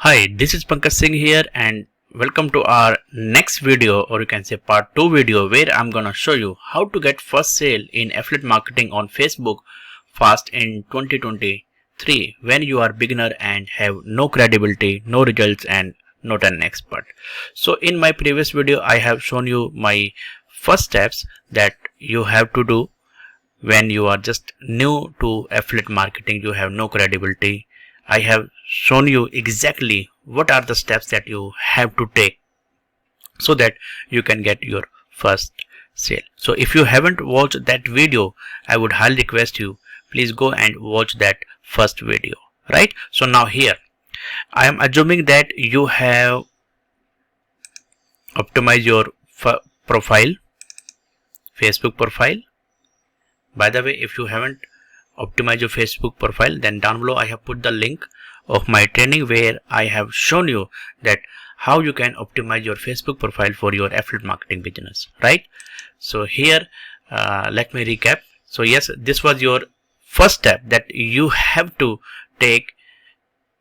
Hi, this is Pankaj Singh here and welcome to our next video, or you can say part 2 video, where I'm gonna show you how to get first sale in affiliate marketing on Facebook fast in 2023 when you are beginner and have no credibility, no results and not an expert. So in my previous video I have shown you my first steps that you have to do when you are just new to affiliate marketing, you have no credibility. I have shown you exactly what are the steps that you have to take so that you can get your first sale. So if you haven't watched that video, I would highly request you, please go and watch that first video, right? So now here, I am assuming that you have optimized your profile, Facebook profile. By the way, if you haven't optimize your Facebook profile, then down below I have put the link of my training where I have shown you that how you can optimize your Facebook profile for your affiliate marketing business, right? So here let me recap. So yes, this was your first step that you have to take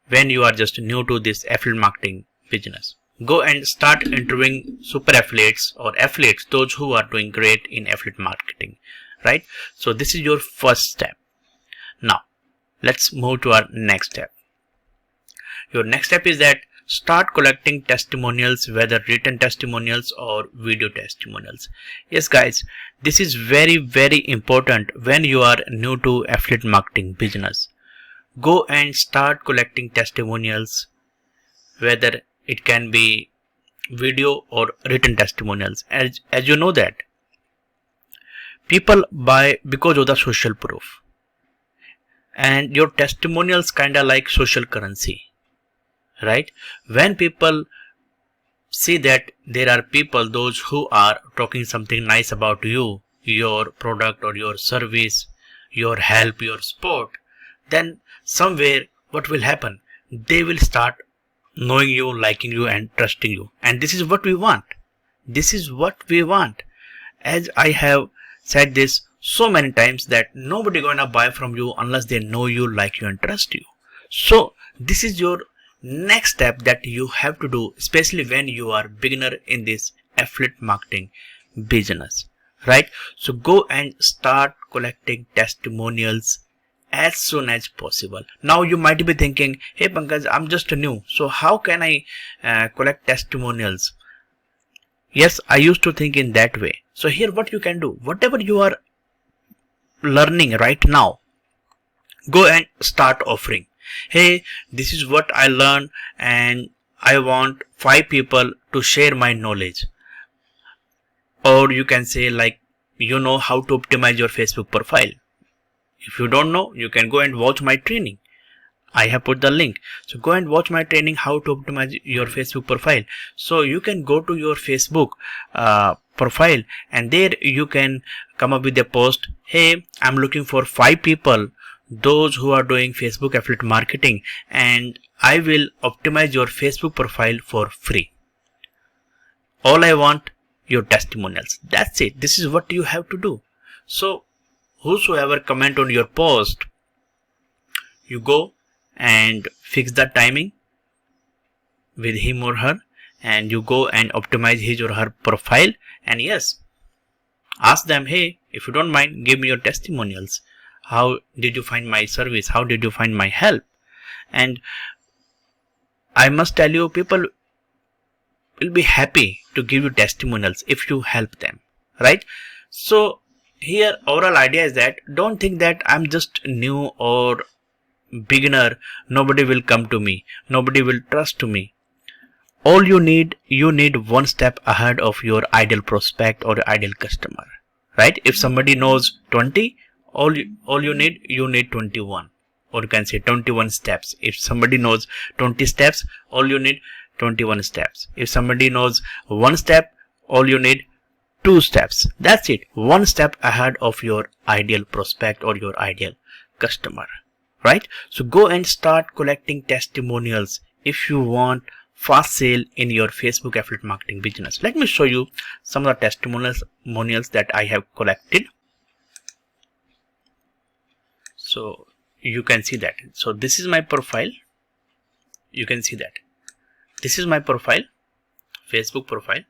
when you are just new to this affiliate marketing business. Go and start interviewing super affiliates or affiliates, those who are doing great in affiliate marketing, right? So this is your first step. Now let's move to our next step. Your next step is that start collecting testimonials, whether written testimonials or video testimonials. Yes guys, this is very important when you are new to affiliate marketing business. Go and start collecting testimonials, whether it can be video or written testimonials. As you know that people buy because of the social proof. And your testimonials kinda like social currency, right? When people see that there are people, those who are talking something nice about you, your product or your service, your help, your support, then somewhere what will happen? They will start knowing you, liking you and trusting you. And this is what we want. This is what we want. As I have said this so many times, that nobody gonna buy from you unless they know you, like you and trust you. So this is your next step that you have to do, especially when you are beginner in this affiliate marketing business, right? So go and start collecting testimonials as soon as possible. Now you might be thinking, hey Pankaj, I'm just new, so how can I collect testimonials? Yes, I used to think in that way. So here what you can do, whatever you are learning right now, go and start offering. Hey, this is what I learned and I want 5 people to share my knowledge. Or you can say, like, you know how to optimize your Facebook profile. If you don't know, you can go and watch my training. I have put the link. So go and watch my training, how to optimize your Facebook profile. So you can go to your Facebook profile and there you can come up with a post. Hey, I'm looking for 5 people, those who are doing Facebook affiliate marketing, and I will optimize your Facebook profile for free. All I want, your testimonials. That's it. This is what you have to do. So whosoever comment on your post, you go and fix the timing with him or her, and you go and optimize his or her profile, and yes, ask them, hey, if you don't mind, give me your testimonials. How did you find my service? How did you find my help? And I must tell you, people will be happy to give you testimonials if you help them, right? So here overall idea is that don't think that I'm just new or beginner, nobody will come to me, nobody will trust to me. All you need one step ahead of your ideal prospect or ideal customer, right? If somebody knows 20, all you need 21, or you can say 21 steps. If somebody knows 20 steps, all you need 21 steps. If somebody knows 1 step, all you need 2 steps. That's it. One step ahead of your ideal prospect or your ideal customer, right? So go and start collecting testimonials if you want fast sale in your Facebook affiliate marketing business. Let me show you some of the testimonials that I have collected. So you can see that. So this is my profile. You can see that. this is my profile, Facebook profile,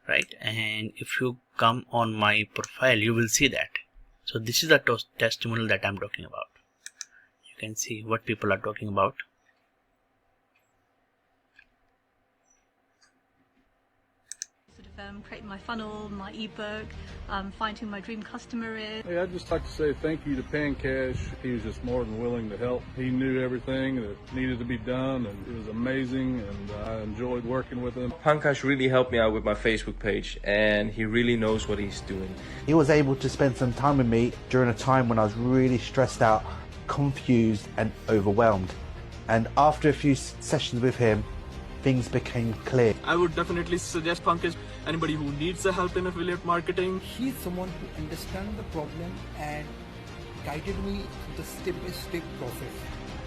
right? And if you come on my profile, you will see that. So this is the testimonial that I'm talking about. You can see what people are talking about. Creating my funnel, my ebook, finding who my dream customer is. Hey, I'd just like to say thank you to Pancash. He was just more than willing to help. He knew everything that needed to be done, and it was amazing, and I enjoyed working with him. Pancash really helped me out with my Facebook page, and he really knows what he's doing. He was able to spend some time with me during a time when I was really stressed out, confused and overwhelmed. And after a few sessions with him, things became clear. I would definitely suggest Pankaj, anybody who needs the help in affiliate marketing. He's someone who understands the problem and guided me through the step-by-step process.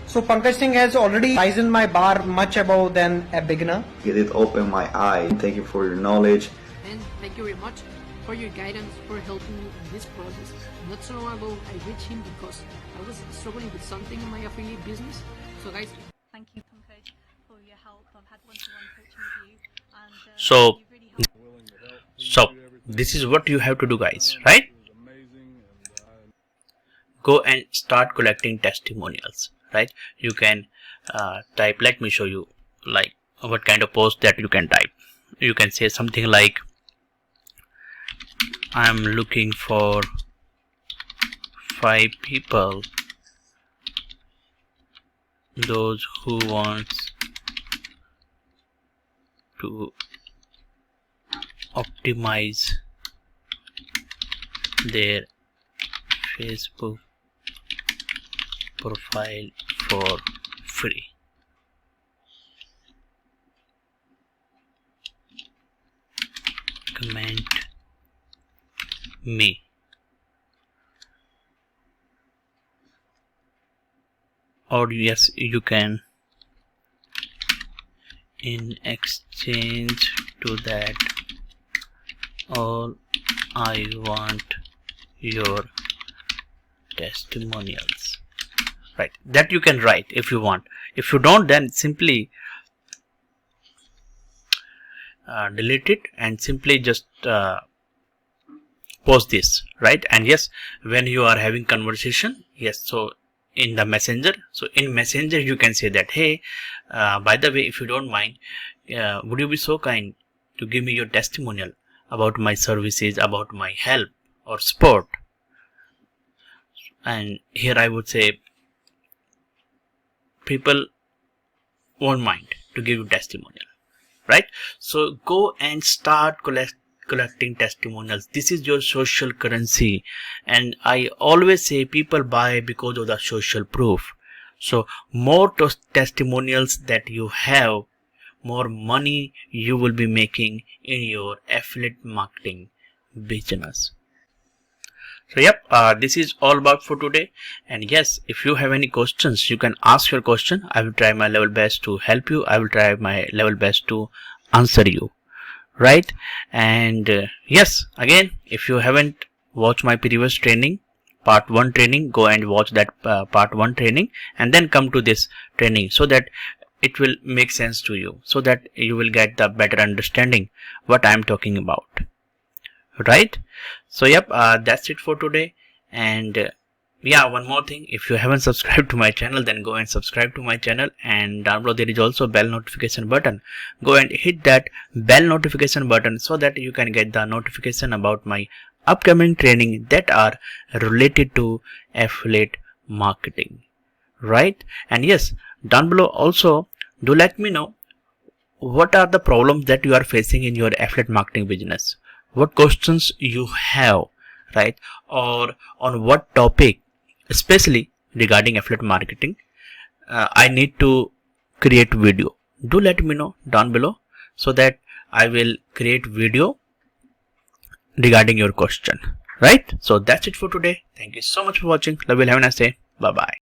So Pankaj Singh has already risen my bar much above than a beginner. It did open my eye. Thank you for your knowledge. And thank you very much for your guidance, for helping me in this process. Not so long ago, I reached him because I was struggling with something in my affiliate business. So guys, thank you, Pankaj, for your help. I've had one-to-one coaching with you, and so you really helped. this is what you have to do, guys, right? Go and start collecting testimonials, right? You can type, let me show you like what kind of post that you can type. You can say something like, I'm looking for 5 people, those who wants to optimize their Facebook profile for free. Comment me. Or yes, you can, in exchange to that, all I want your testimonials, right? That you can write if you want. If you don't, then simply delete it and simply just post this, right? And yes, when you are having conversation, yes, so in the messenger, so in messenger you can say that, hey, by the way, if you don't mind, would you be so kind to give me your testimonial about my services, about my help or support? And here I would say people won't mind to give you testimonial, right? So go and start collecting testimonials. This is your social currency, and I always say people buy because of the social proof. So more testimonials that you have, more money you will be making in your affiliate marketing business. So yep, this is all about for today. And yes, if you have any questions, you can ask your question. I will try my level best to help you. I will try my level best to answer you, right? And yes, again, if you haven't watched my previous training, part 1 training, go and watch that part 1 training and then come to this training, so that it will make sense to you, so that you will get the better understanding what I am talking about, right? So yep, that's it for today. And yeah, one more thing, if you haven't subscribed to my channel, then go and subscribe to my channel, and down below there is also bell notification button. Go and hit that bell notification button so that you can get the notification about my upcoming training that are related to affiliate marketing, right? And yes, down below also do let me know what are the problems that you are facing in your affiliate marketing business, what questions you have, right? Or on what topic, especially regarding affiliate marketing, I need to create video. Do let me know down below so that I will create video regarding your question, right? So that's it for today. Thank you so much for watching. Love you. Have a nice day. Bye bye.